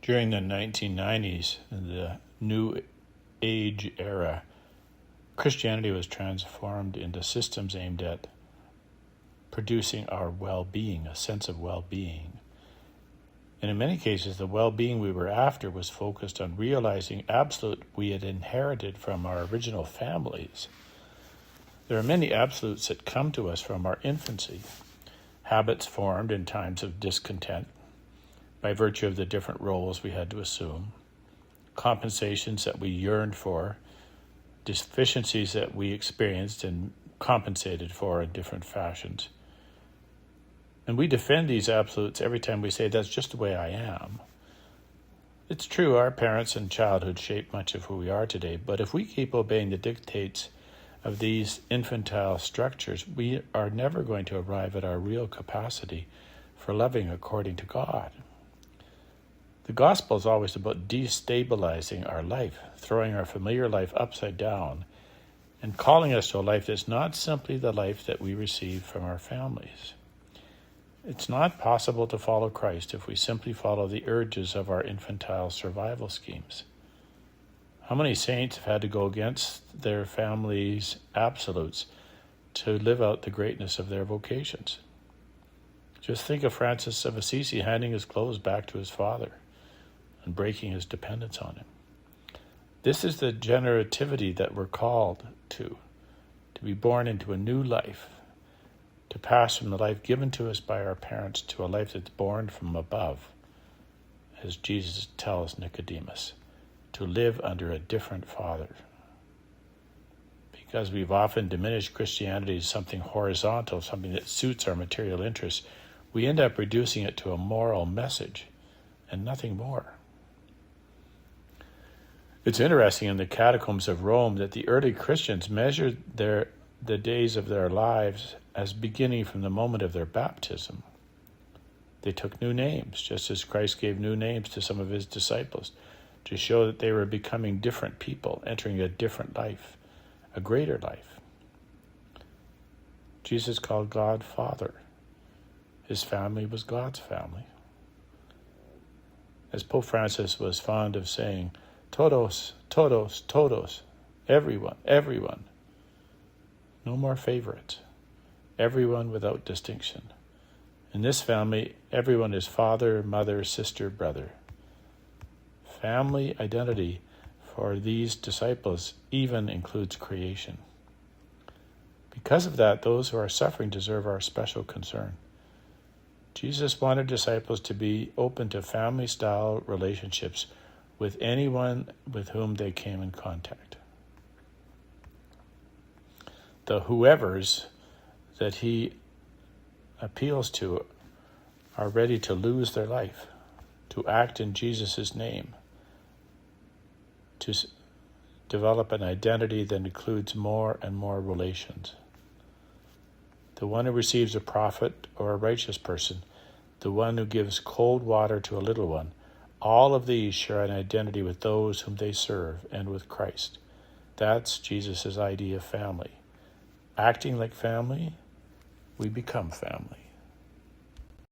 During the 1990s, in the New Age era, Christianity was transformed into systems aimed at producing our well-being, a sense of well-being. And in many cases, the well-being we were after was focused on realizing absolute we had inherited from our original families. There are many absolutes that come to us from our infancy, habits formed in times of discontent by virtue of the different roles we had to assume, compensations that we yearned for, deficiencies that we experienced and compensated for in different fashions. And we defend these absolutes every time we say, that's just the way I am. It's true, our parents and childhood shape much of who we are today, but if we keep obeying the dictates of these infantile structures, we are never going to arrive at our real capacity for loving according to God. The gospel is always about destabilizing our life, throwing our familiar life upside down, and calling us to a life that's not simply the life that we receive from our families. It's not possible to follow Christ if we simply follow the urges of our infantile survival schemes. How many saints have had to go against their families' absolutes to live out the greatness of their vocations? Just think of Francis of Assisi handing his clothes back to his father and breaking his dependence on him. This is the generativity that we're called to be born into a new life, to pass from the life given to us by our parents to a life that's born from above, as Jesus tells Nicodemus, to live under a different Father. Because we've often diminished Christianity as something horizontal, something that suits our material interests, we end up reducing it to a moral message and nothing more. It's interesting in the catacombs of Rome that the early Christians measured the days of their lives as beginning from the moment of their baptism. They took new names, just as Christ gave new names to some of his disciples, to show that they were becoming different people, entering a different life, a greater life. Jesus called God Father. His family was God's family. As Pope Francis was fond of saying, todos, todos, todos, everyone, everyone. No more favorites. Everyone without distinction. In this family, everyone is father, mother, sister, brother. Family identity for these disciples even includes creation. Because of that, those who are suffering deserve our special concern. Jesus wanted disciples to be open to family-style relationships with anyone with whom they came in contact. The whoever's that he appeals to are ready to lose their life, to act in Jesus' name, to develop an identity that includes more and more relations. The one who receives a prophet or a righteous person, the one who gives cold water to a little one, all of these share an identity with those whom they serve and with Christ. That's Jesus' idea of family. Acting like family, we become family.